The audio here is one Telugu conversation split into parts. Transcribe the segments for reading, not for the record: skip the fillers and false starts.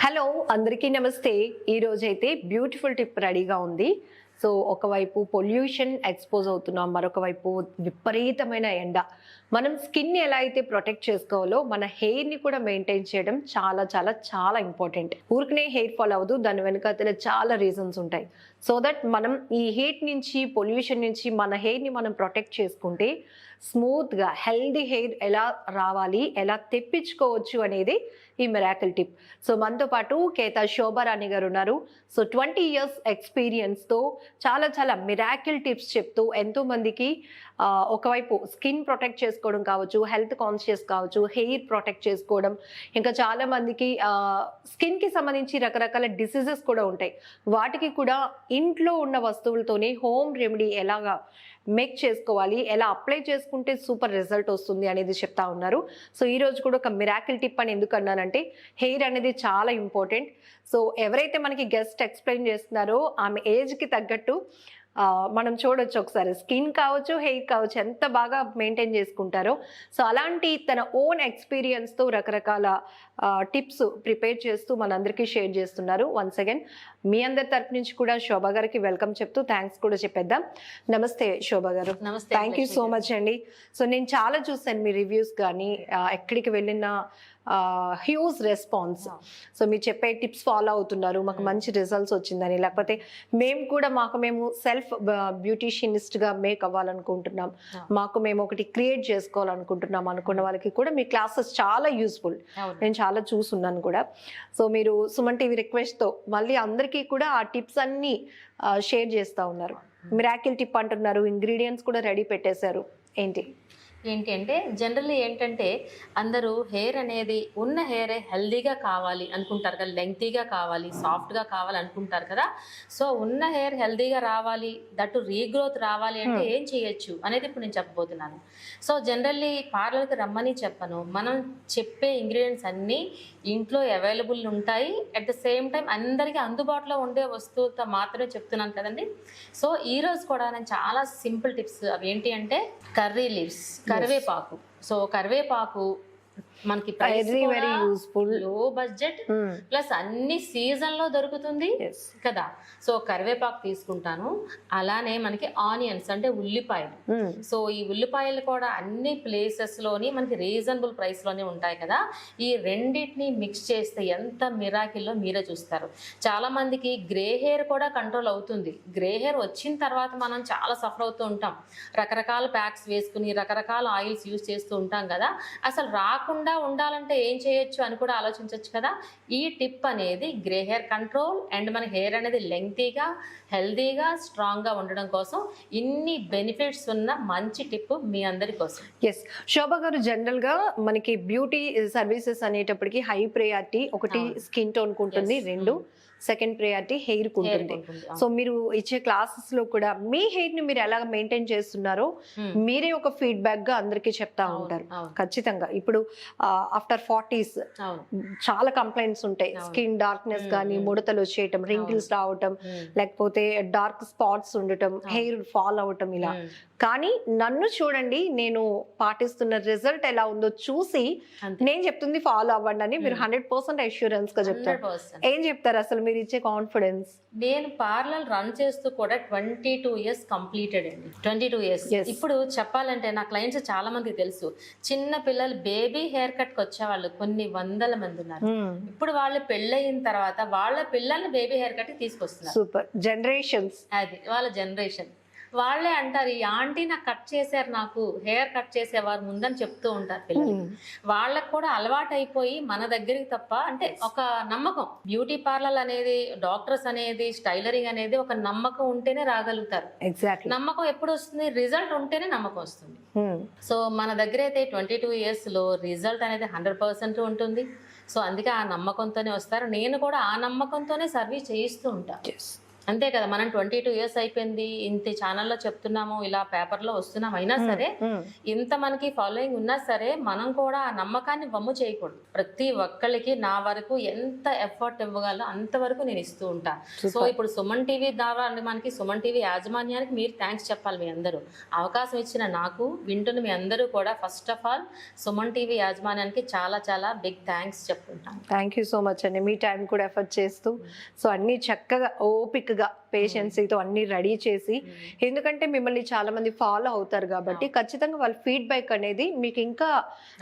హలో అందరికీ నమస్తే. ఈరోజైతే బ్యూటిఫుల్ టిప్ రెడీగా ఉంది. సో ఒకవైపు పొల్యూషన్ ఎక్స్పోజ్ అవుతున్నాం, మరొక వైపు విపరీతమైన ఎండ. మనం స్కిన్ ఎలా అయితే ప్రొటెక్ట్ చేసుకోవాలో మన హెయిర్ని కూడా మెయింటైన్ చేయడం చాలా చాలా చాలా ఇంపార్టెంట్. ఊరికనే హెయిర్ ఫాల్ అవ్వదు, దాని వెనుక చాలా రీజన్స్ ఉంటాయి. సో దట్ మనం ఈ హీట్ నుంచి, పొల్యూషన్ నుంచి మన హెయిర్ని మనం ప్రొటెక్ట్ చేసుకుంటే స్మూత్గా హెల్దీ హెయిర్ ఎలా రావాలి, ఎలా తెప్పించుకోవచ్చు అనేది ఈ మిరాకిల్ టిప్. సో మనతో పాటు కేతా శోభారాణి గారు ఉన్నారు. సో 20 years ఎక్స్పీరియన్స్తో చాలా చాలా మిరాకిల్ టిప్స్ చెప్తూ ఎంతో మందికి ఒకవైపు స్కిన్ ప్రొటెక్ట్ చేసుకోవడం కావచ్చు, హెల్త్ కాన్షియస్ కావచ్చు, హెయిర్ ప్రొటెక్ట్ చేసుకోవడం, ఇంకా చాలా మందికి స్కిన్కి సంబంధించి రకరకాల డిసీజెస్ కూడా ఉంటాయి. వాటికి కూడా ఇంట్లో ఉన్న వస్తువులతోనే హోమ్ రెమెడీ ఎలాగా మేక్ చేసుకోవాలి, ఎలా అప్లై చేసుకుంటే సూపర్ రిజల్ట్ వస్తుంది అనేది చెప్తా ఉన్నారు. సో ఈ రోజు కూడా ఒక మిరాకిల్ టిప్ అని ఎందుకు అన్నానంటే, హెయిర్ అనేది చాలా ఇంపార్టెంట్. సో ఎవరైతే మనకి గెస్ట్ ఎక్స్ప్లెయిన్ చేస్తున్నారో ఆమె ఏజ్కి తగ్గట్టు మనం చూడొచ్చు ఒకసారి, స్కిన్ కావచ్చు, హెయిర్ కావచ్చు, ఎంత బాగా మెయింటైన్ చేసుకుంటారో. సో అలాంటి తన ఓన్ ఎక్స్పీరియన్స్తో రకరకాల టిప్స్ ప్రిపేర్ చేస్తూ మనందరికీ షేర్ చేస్తున్నారు. వన్స్ అగైన్ మీ అందరి తరపు నుంచి కూడా శోభా గారికి వెల్కమ్ చెప్తూ థ్యాంక్స్ కూడా చెప్పేద్దాం. నమస్తే శోభా గారు. నమస్తే. థ్యాంక్ యూ సో మచ్ అండి. సో నేను చాలా చూసాను మీ రివ్యూస్ కానీ, ఎక్కడికి వెళ్ళిన హ్యూజ్ రెస్పాన్స్. సో మీరు చెప్పే టిప్స్ ఫాలో అవుతున్నారు, మాకు మంచి రిజల్ట్స్ వచ్చిందని, లేకపోతే మేము కూడా మేము సెల్ఫ్ బ్యూటీషియనిస్ట్గా మేక్ అవ్వాలనుకుంటున్నాం, మాకు మేము ఒకటి క్రియేట్ చేసుకోవాలనుకుంటున్నాం అనుకున్న వాళ్ళకి కూడా మీ క్లాసెస్ చాలా యూస్ఫుల్. నేను చాలా చూసున్నాను కూడా. సో మీరు సుమన్ టీవీ రిక్వెస్ట్తో మళ్ళీ అందరికీ కూడా ఆ టిప్స్ అన్నీ షేర్ చేస్తూ ఉన్నారు. మిరాకిల్ టిప్ అంటున్నారు, ఇంగ్రీడియంట్స్ కూడా రెడీ పెట్టేశారు. ఏంటి అంటే జనరల్లీ ఏంటంటే అందరూ హెయిర్ అనేది ఉన్న హెయిరే హెల్దీగా కావాలి అనుకుంటారు కదా, లెంగ్తీగా కావాలి, సాఫ్ట్గా కావాలి అనుకుంటారు కదా. సో ఉన్న హెయిర్ హెల్దీగా రావాలి, దట్టు రీగ్రోత్ రావాలి అంటే ఏం చేయొచ్చు అనేది ఇప్పుడు నేను చెప్పబోతున్నాను. సో జనరల్లీ పార్లర్కి రమ్మని చెప్పను, మనం చెప్పే ఇంగ్రీడియంట్స్ అన్నీ ఇంట్లో అవైలబుల్ ఉంటాయి. అట్ ద సేమ్ టైం అందరికీ అందుబాటులో ఉండే వస్తువులతో మాత్రమే చెప్తున్నాను కదండి. సో ఈరోజు కూడా నేను చాలా సింపుల్ టిప్స్. అవి ఏంటి అంటే కర్రీ లీవ్స్, కరివేపాకు. సో కరివేపాకు మనకి వెరీ యూస్ఫుల్, లో బడ్జెట్ ప్లస్ అన్ని సీజన్ లో దొరుకుతుంది కదా. సో కరివేపాకు తీసుకుంటాను. అలానే మనకి ఆనియన్స్ అంటే ఉల్లిపాయలు. సో ఈ ఉల్లిపాయలు కూడా అన్ని ప్లేసెస్ లోని మనకి రీజనబుల్ ప్రైస్ లోనే ఉంటాయి కదా. ఈ రెండింటిని మిక్స్ చేస్తే ఎంత మిరాకిల్లో మీరే చూస్తారు. చాలా మందికి గ్రే హెయిర్ కూడా కంట్రోల్ అవుతుంది. గ్రే హెయిర్ వచ్చిన తర్వాత మనం చాలా సఫర్ అవుతూ ఉంటాం, రకరకాల ప్యాక్స్ వేసుకుని రకరకాల ఆయిల్స్ యూజ్ చేస్తూ ఉంటాం కదా. అసలు రాకుండా ఉండాలంటే ఏం చేయొచ్చు అని కూడా ఆలోచించవచ్చు కదా. ఈ టిప్ అనేది గ్రే హెయిర్ కంట్రోల్ అండ్ మన హెయిర్ అనేది లెంగ్తీగా, హెల్దీగా, స్ట్రాంగ్గా ఉండడం కోసం ఇన్ని బెనిఫిట్స్ ఉన్న మంచి టిప్ మీ అందరి కోసం. ఎస్ శోభా గారు, జనరల్గా మనకి బ్యూటీ సర్వీసెస్ అనేటప్పటికి హై ప్రయారిటీ ఒకటి స్కిన్ టోన్కి ఉంటుంది, రెండు సెకండ్ ప్రయారిటీ హెయిర్ ఉంటుంది. సో మీరు ఇచ్చే క్లాసెస్ లో కూడా మీ హెయిర్ ని మీరు ఎలా మెయింటైన్ చేస్తున్నారో మీరే ఒక ఫీడ్బ్యాక్ గా అందరికీ చెప్తా ఉంటారు. ఖచ్చితంగా ఇప్పుడు ఆఫ్టర్ 40s చాలా కంప్లైంట్స్ ఉంటాయి. స్కిన్ డార్క్నెస్ కానీ, ముడతలు వచ్చేయటం, రింకిల్స్ రావటం, లేకపోతే డార్క్ స్పాట్స్ ఉండటం, హెయిర్ ఫాల్ అవటం ఇలా. కానీ నన్ను చూడండి, నేను పాటిస్తున్న రిజల్ట్ ఎలా ఉందో చూసి నేను చెప్తుంది ఫాలో అవ్వండి అని మీరు 100% అష్యూరెన్స్ గా చెప్తారు. ఏం చెప్తారు అసలు మీరు ఇచ్చే కాన్ఫిడెన్స్? నేను పార్లర్ రన్ చేస్తూ కూడా 22 years కంప్లీటెడ్ అండి. 22 years. ఇప్పుడు చెప్పాలంటే నా క్లయింట్స్ చాలా మందికి తెలుసు, చిన్న పిల్లలు బేబీ హెయిర్ కట్ కి వచ్చేవాళ్ళు కొన్ని వందల మంది ఉన్నారు. ఇప్పుడు వాళ్ళు పెళ్ళయిన తర్వాత వాళ్ళ పిల్లల్ని బేబీ హెయిర్ కట్ కి తీసుకొస్తున్నారు. సూపర్ జనరేషన్స్, అది వాళ్ళ జనరేషన్. వాళ్ళే అంటారు, ఈ ఆంటీ నాకు కట్ చేశారు, నాకు హెయిర్ కట్ చేసేవారు ముందని చెప్తూ ఉంటారు పిల్లలు. వాళ్ళకు కూడా అలవాటు అయిపోయి మన దగ్గరికి తప్ప అంటే ఒక నమ్మకం, బ్యూటీ పార్లర్ అనేది, డాక్టర్స్ అనేది, స్టైలరింగ్ అనేది ఒక నమ్మకం ఉంటేనే రాగలుగుతారు. నమ్మకం ఎప్పుడు వస్తుంది? రిజల్ట్ ఉంటేనే నమ్మకం వస్తుంది. సో మన దగ్గర అయితే 22 years లో రిజల్ట్ అనేది 100% ఉంటుంది. సో అందుకే ఆ నమ్మకంతోనే వస్తారు. నేను కూడా ఆ నమ్మకంతోనే సర్వీస్ చేయిస్తూ ఉంటాను. అంతే కదా, మనం 22 years అయిపోయింది, ఇంత ఛానల్లో చెప్తున్నాము, ఇలా పేపర్లో వస్తున్నాం, అయినా సరే ఇంత మనకి ఫాలోయింగ్ ఉన్నా సరే మనం కూడా ఆ నమ్మకాన్ని వమ్ము చేయకూడదు. ప్రతి ఒక్కళ్ళకి నా వరకు ఎంత ఎఫర్ట్ ఇవ్వగలరో అంతవరకు నేను ఇస్తూ ఉంటా. సో ఇప్పుడు సుమన్ టీవీ ద్వారా మనకి సుమన్ టీవీ యాజమాన్యానికి మీరు థ్యాంక్స్ చెప్పాలి. మీ అందరూ అవకాశం ఇచ్చిన నాకు, వింటున్న మీ అందరూ కూడా first of all Suman TV యాజమాన్యానికి చాలా చాలా బిగ్ థ్యాంక్స్ చెప్పుకుంటాను. థ్యాంక్ యూ సో మచ్ అండి. మీ టైం కూడా ఎఫర్ట్ చేస్తూ సో అన్ని చక్కగా ఓపికగా పేషెన్సీతో అన్ని రెడీ చేసి, ఎందుకంటే మిమ్మల్ని చాలా మంది ఫాలో అవుతారు కాబట్టి ఖచ్చితంగా వాళ్ళ ఫీడ్బ్యాక్ అనేది మీకు ఇంకా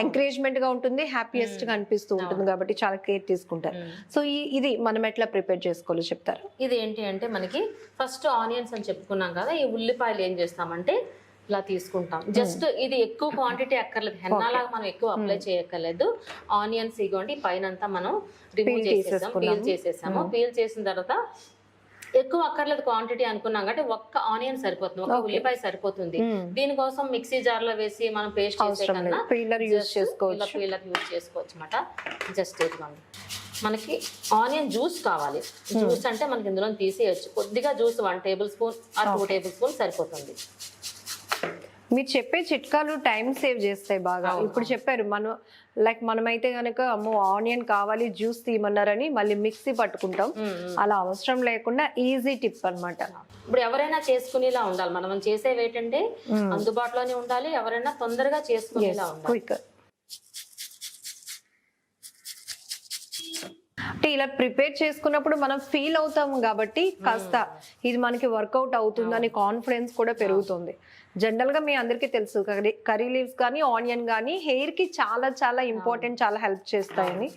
ఎంకరేజ్మెంట్ గా ఉంటుంది, హ్యాపీయెస్ట్ గా అనిపిస్తూ ఉంటుంది కాబట్టి చాలా కేర్ తీసుకుంటారు. సో ఇది మనం ఎట్లా ప్రిపేర్ చేసుకోవాలో చెప్తారు? ఇది ఏంటి అంటే మనకి ఫస్ట్ ఆనియన్స్ అని చెప్పుకున్నాం కదా, ఈ ఉల్లిపాయలు ఏం చేస్తామంటే ఇలా తీసుకుంటాం. జస్ట్ ఇది ఎక్కువ క్వాంటిటీ అక్కర్లేదు, హెన్నాలాగా మనం ఎక్కువ అప్లై చేయక్కర్లేదు. ఆనియన్స్ ఇగోండి పైన అంతా మనం రిమూవ్ చేసేసాం, పీల్ చేసేసాము. పీల్ చేసిన తర్వాత ఎక్కువ అక్కర్లేదు క్వాంటిటీ అనుకున్నాం కాబట్టి ఒక్క ఆనియన్ సరిపోతుంది, ఒక ఉల్లిపాయ సరిపోతుంది. దీనికోసం మిక్సీ జార్ లో వేసి మనం పేస్ట్ చేసే కన్నా పీలర్ యూజ్ చేసుకోవచ్చు అనమాట. జస్ట్ ఇదిగోండి మనకి ఆనియన్ జ్యూస్ కావాలి. జ్యూస్ అంటే మనకి ఇందులో తీసేయచ్చు. కొద్దిగా జ్యూస్ 1 tablespoon ఆ 2 tablespoon సరిపోతుంది. మీరు చెప్పే చిట్కాలు టైం సేవ్ చేస్తాయి బాగా. ఇప్పుడు చెప్పారు మనమైతే కనుక అమ్మో ఆనియన్ కావాలి జ్యూస్ తీయమన్నారని మళ్ళీ మిక్సీ పట్టుకుంటాం, అలా అవసరం లేకుండా ఈజీ టిప్ అన్నమాట. ఇప్పుడు ఎవరైనా చేసుకునేలా ఉండాలి, మనం చేసేవి ఏంటంటే అందుబాటులోనే ఉండాలి, ఎవరైనా తొందరగా చేసుకునేలా ఉండాలి. అంటే ఇలా ప్రిపేర్ చేసుకున్నప్పుడు మనం ఫీల్ అవుతాము కాబట్టి కాస్త ఇది మనకి వర్కౌట్ అవుతుందని కాన్ఫిడెన్స్ కూడా పెరుగుతుంది. జనరల్ గా మీ అందరికీ తెలుసు కర్రీ లీవ్స్ కానీ ఆనియన్ కానీ హెయిర్ కి చాలా చాలా ఇంపార్టెంట్, చాలా హెల్ప్ చేస్తాయని.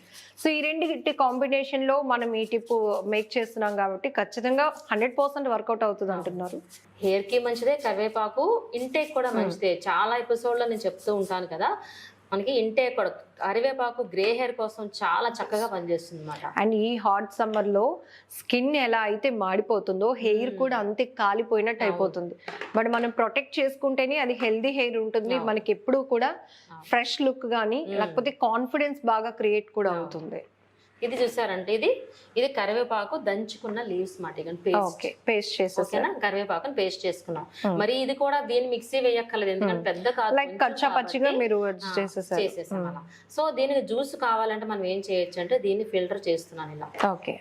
సో ఈ రెండింటి కాంబినేషన్ లో మనం ఈ టిప్ మేక్ చేస్తున్నాం కాబట్టి ఖచ్చితంగా 100% వర్కౌట్ అవుతుంది అంటున్నారు. హెయిర్ కి మంచిదే, కరివేపాకు ఇంటేక్ కూడా మంచిదే. చాలా ఎపిసోడ్ లో నేను చెప్తూ ఉంటాను కదా, మనకి ఇంటేక్ కూడా కరివేపాకు గ్రే హెయిర్ కోసం చాలా చక్కగా పనిచేస్తుంది అన్నమాట. అండ్ ఈ హాట్ సమ్మర్ లో స్కిన్ ఎలా అయితే మాడిపోతుందో హెయిర్ కూడా అంతే కాలిపోయినట్టు అయిపోతుంది. బట్ మనం ప్రొటెక్ట్ చేసుకుంటేనే అది హెల్దీ హెయిర్ ఉంటుంది, మనకి ఎప్పుడు కూడా ఫ్రెష్ లుక్ కానీ లేకపోతే కాన్ఫిడెన్స్ బాగా క్రియేట్ కూడా అవుతుంది. ఇది చూసారంటే ఇది కరివేపాకు దంచుకున్న లీవ్స్ మాట, పేస్ట్ చేసేనా కరివేపాకుని పేస్ట్ చేసుకున్నాం. మరి ఇది కూడా దీన్ని మిక్సీ వేయక్కర్లేదు, ఎందుకంటే పెద్ద కాదు, లైక్ కచ్చా పచ్చిగా మీరు చేసేసాం అలా. సో దీనికి జ్యూస్ కావాలంటే మనం ఏం చేయొచ్చు అంటే దీన్ని ఫిల్టర్ చేస్తున్నాను ఇలా. ఓకే,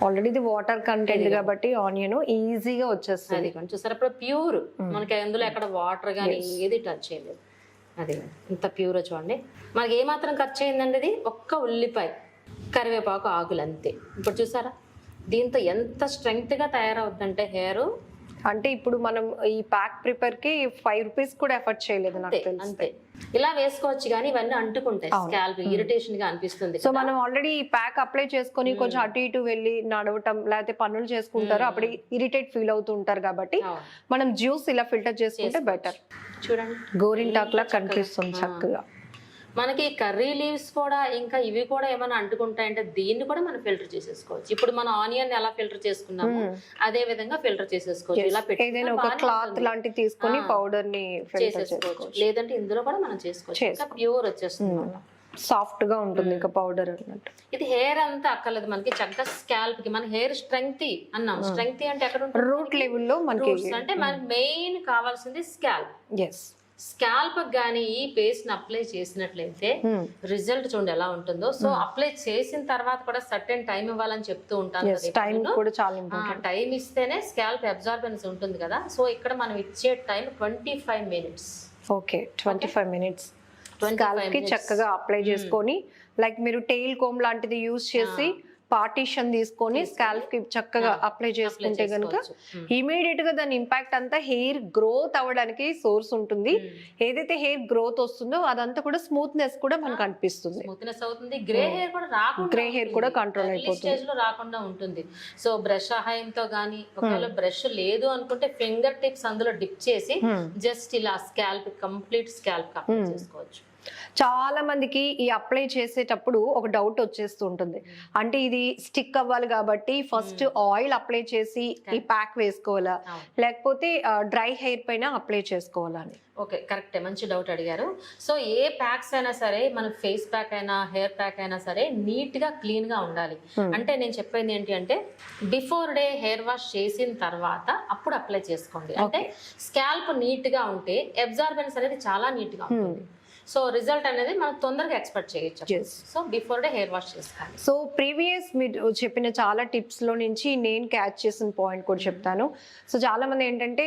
ఆల్రెడీ ఇది వాటర్ కంటెంట్ కాబట్టి ఆనియన్ ఈజీగా వచ్చేస్తుంది. చూసారు ఇప్పుడు ప్యూర్, మనకి అందులో ఎక్కడ వాటర్ కానీ ఏది టచ్ చేయలేదు. అది ఇంత ప్యూర్ చూడండి. మనకి ఏమాత్రం ఖర్చు అయిందండి, ఇది ఒక్క ఉల్లిపాయ, కరివేపాకు ఆకులు అంతే. ఇప్పుడు చూసారా దీంతో ఎంత స్ట్రెంగ్త్ గా తయారవుతుందంటే హెయిర్. అంటే ఇప్పుడు మనం ఈ ప్యాక్ ప్రిపేర్ కి 5 రూపీస్ కూడా ఎఫర్ట్ చేయలేదు నాకు తెలిసి. అంతే ఇలా వేసుకోవచ్చు, కానీ ఇవన్నీ అంటుకుంటాయి, స్కాల్ప్ ఇరిటేషన్ గా అనిపిస్తుంది. సో మనం ఆల్రెడీ ఈ ప్యాక్ అప్లై చేసుకొని కొంచెం అటు ఇటు వెళ్ళి నడవటం లేకపోతే పనులు చేసుకుంటారు, అప్పుడు ఇరిటేట్ ఫీల్ అవుతూ ఉంటారు కాబట్టి మనం జ్యూస్ ఇలా ఫిల్టర్ చేసుకుంటే బెటర్. చూడండి గోరింటాక్ లా కనిపిస్తుంది చక్కగా. మనకి కర్రీ లీవ్స్ కూడా ఇంకా ఇవి కూడా ఏమైనా అంటుకుంటాయంటే దీన్ని కూడా మనం ఫిల్టర్ చేసేసుకోవచ్చు. ఇప్పుడు మనం ఆనియన్ ఎలా ఫిల్టర్ చేసుకున్నాము అదే విధంగా ఫిల్టర్ చేసేసుకోవచ్చు. ఇలా ఏదైనా ఒక క్లాత్ లాంటి తీసుకొని పౌడర్ ని చేసేసుకోవచ్చు, లేదంటే ఇందులో కూడా మనం చేసుకోవచ్చు. ప్యూర్ వచ్చేస్తుంది, సాఫ్ట్ గా ఉంటుంది ఇంకా పౌడర్ అన్నట్టు. ఇది హెయిర్ అంతా అక్కర్లేదు, మనకి చక్కగా స్కాల్ప్ కి. మన హెయిర్ స్ట్రెంగ్త్ అన్నాం, స్ట్రెంగ్త్ అంటే ఎక్కడ ఉంటుంది, రూట్ లెవెల్ లో మనకి. అంటే మనకి మెయిన్ కావాల్సింది స్కాల్ప్. స్కాల్ప్ గానీ ఈ పేస్ట్ ని అప్లై చేసినట్లయితే రిజల్ట్ చూడండి ఎలా ఉంటుందో. సో అప్లై చేసిన తర్వాత కూడా సర్టెన్ టైం ఇవ్వాలని చెప్తూ ఉంటాను. టైం ఇస్తేనే స్కాల్ప్ అబ్జార్బెన్స్ ఉంటుంది కదా. సో ఇక్కడ మనం ఇచ్చే time 25 minutes. Okay, 25 minutes scalp కి చక్కగా అప్లై చేసుకొని, లైక్ మీరు టెయిల్ కోమ్ లాంటిది యూజ్ చేసి పార్టీషన్ తీసుకొని స్కాల్ప్ కి చక్కగా అప్లై చేసుకుంటే గనుక ఇమీడియట్ గా దాని ఇంపాక్ట్ అంతా హెయిర్ గ్రోత్ అవ్వడానికి సోర్స్ ఉంటుంది. ఏదైతే హెయిర్ గ్రోత్ వస్తుందో అదంతా కూడా స్మూత్నెస్ కూడా మనకు అనిపిస్తుంది, స్మూత్నెస్ అవుతుంది. గ్రే హెయిర్ కూడా కంట్రోల్ అయిపోతుంది, స్టేజ్ లో రాకుండా ఉంటుంది. సో బ్రష్ సహాయంతో గానీ, ఒకవేళ బ్రష్ లేదు అనుకుంటే ఫింగర్ టిప్స్ అందులో డిప్ చేసి జస్ట్ ఇలా స్కాల్ప్ కంప్లీట్ స్కాల్ప్ అప్లై చేసుకోవచ్చు. చాలా మందికి ఈ అప్లై చేసేటప్పుడు ఒక డౌట్ వచ్చేస్తూ ఉంటుంది. అంటే ఇది స్టిక్ అవ్వాలి కాబట్టి ఫస్ట్ ఆయిల్ అప్లై చేసి ఈ ప్యాక్ వేసుకోవాలా, లేకపోతే డ్రై హెయిర్ పైన అప్లై చేసుకోవాలా అని. ఓకే, కరెక్టే, మంచి డౌట్ అడిగారు. సో ఏ ప్యాక్స్ అయినా సరే, మన ఫేస్ ప్యాక్ అయినా హెయిర్ ప్యాక్ అయినా సరే నీట్ గా క్లీన్ గా ఉండాలి. అంటే నేను చెప్పేది ఏంటి అంటే బిఫోర్ డే హెయిర్ వాష్ చేసిన తర్వాత అప్పుడు అప్లై చేసుకోండి. అంటే స్కాల్ప్ నీట్ గా ఉంటే అబ్జార్బెన్స్ అనేది చాలా నీట్ గా ఉంటుంది. సో రిజల్ట్ అనేది మనం తొందరగా ఎక్స్పెక్ట్ చేయొచ్చు. So before day hair wash చేసుకోవాలి. సో ప్రీవియస్ మీరు చెప్పిన చాలా టిప్స్ లో నుంచి నేను క్యాచ్ చేసిన పాయింట్ కూడా చెప్తాను. సో చాలా మంది ఏంటంటే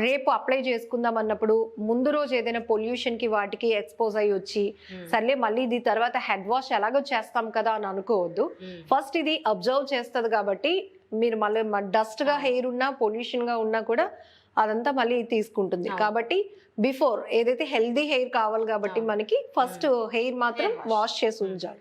రేపు అప్లై చేసుకుందాం అన్నప్పుడు ముందు రోజు ఏదైనా పొల్యూషన్ కి వాటికి ఎక్స్పోజ్ అయ్యి వచ్చి సర్లే మళ్ళీ ఇది తర్వాత హెడ్ వాష్ ఎలాగో చేస్తాం కదా అని అనుకోవద్దు. ఫస్ట్ ఇది అబ్జర్వ్ చేస్తుంది కాబట్టి మీరు మళ్ళీ డస్ట్ గా హెయిర్ ఉన్నా పొల్యూషన్ గా ఉన్నా కూడా అదంతా మళ్ళీ తీసుకుంటుంది. కాబట్టి బిఫోర్ ఏదైతే హెల్దీ హెయిర్ కావాలి కాబట్టి మనకి ఫస్ట్ హెయిర్ మాత్రం వాష్ చేసి ఉంచాలి.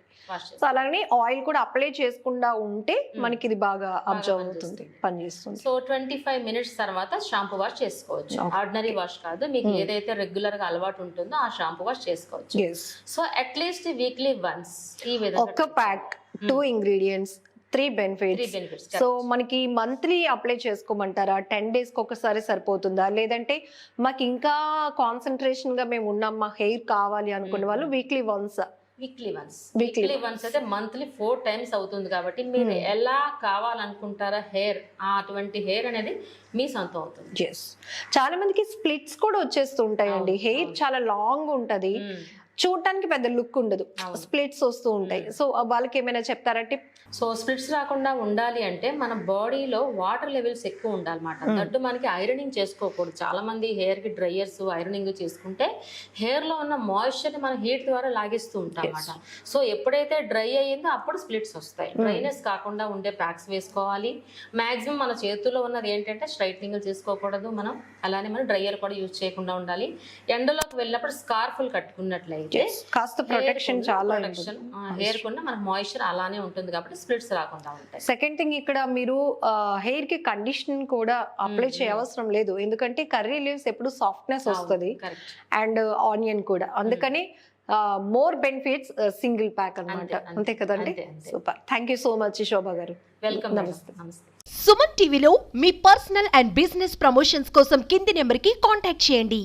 సో అలానే ఆయిల్ కూడా అప్లై చేసుకుండా ఉంటే మనకి ఇది బాగా అబ్జర్వ్ అవుతుంది, పనిచేస్తుంది. సో 25 minutes తర్వాత షాంపూ వాష్ చేసుకోవచ్చు. ఆర్డినరీ వాష్ కాదు, మీకు ఏదైతే రెగ్యులర్ గా అలవాటు ఉంటుందో ఆ షాంపూ వాష్ చేసుకోవచ్చు. సో అట్లీస్ట్ వీక్లీ వన్స్ ఈ విధంగా ఒక ప్యాక్ 2 ingredients 3 benefits. సో మనకి మంత్లీ అప్లై చేసుకోమంటారా, 10 days కి ఒకసారి సరిపోతుందా, లేదంటే మాకు ఇంకా కాన్సన్ట్రేషన్ గా మేము ఉన్నాం మా హెయిర్ కావాలి అనుకునే వాళ్ళు వీక్లీ వన్స్ అయితే మంత్లీ 4 times అవుతుంది. కాబట్టి మీరు ఎలా కావాలనుకుంటారా హెయిర్, అటువంటి హెయిర్ అనేది మీ సొంతం అవుతుంది. చాలా మందికి స్ప్లిట్స్ కూడా వచ్చేస్తూ ఉంటాయండి. హెయిర్ చాలా లాంగ్ ఉంటది, చూడటానికి పెద్ద లుక్ ఉండదు, స్ప్లిట్స్ వస్తూ ఉంటాయి. సో వాళ్ళకి ఏమైనా చెప్తారా టిప్? సో స్ప్లిట్స్ రాకుండా ఉండాలి అంటే మన బాడీలో వాటర్ లెవెల్స్ ఎక్కువ ఉండాలన్నమాట. దట్టు మనకి ఐరనింగ్ చేసుకోకూడదు. చాలా మంది హెయిర్ కి డ్రైయర్స్ ఐరనింగ్ చేసుకుంటే హెయిర్ లో ఉన్న మాయిశ్చర్ ని మన హీట్ ద్వారా లాగిస్తూ ఉంటాం అన్నమాట. సో ఎప్పుడైతే డ్రై అయ్యిందో అప్పుడు స్ప్లిట్స్ వస్తాయి. డ్రైనెస్ కాకుండా ఉండే ప్యాక్స్ వేసుకోవాలి. మాక్సిమం మన చేతుల్లో ఉన్నది ఏంటంటే స్ట్రైట్నింగ్ చేసుకోకూడదు మనం. అలానే మనం డ్రైయర్ కూడా యూజ్ చేయకుండా ఉండాలి. ఎండలోకి వెళ్ళినప్పుడు స్కార్ఫుల్ కట్టుకున్నట్లయితే కాస్త ప్రొటెక్షన్, చాలా హెయిర్ కున్న మనకు మాయిశ్చర్ అలానే ఉంటుంది కాబట్టి స్ప్లిట్స్ రాకుండా ఉంటాయి. సెకండ్ థింగ్, ఇక్కడ మీరు హెయిర్ కి కండిషన్ కూడా అప్లై చేయవసరం లేదు, ఎందుకంటే కర్రీ లీవ్స్ ఎప్పుడు సాఫ్ట్నెస్ వస్తుంది అండ్ ఆనియన్ కూడా. అందుకని మోర్ బెనిఫిట్స్ సింగిల్ ప్యాక్ అన్నమాట. అంతే కదండి. Super, thank you so much Shobha గారు. వెల్కమ్. నమస్తే. సుమన్ టీవీలో మీ పర్సనల్ అండ్ బిజినెస్ ప్రమోషన్స్ కోసం కింది నెంబర్కి కాంటాక్ట్ చేయండి.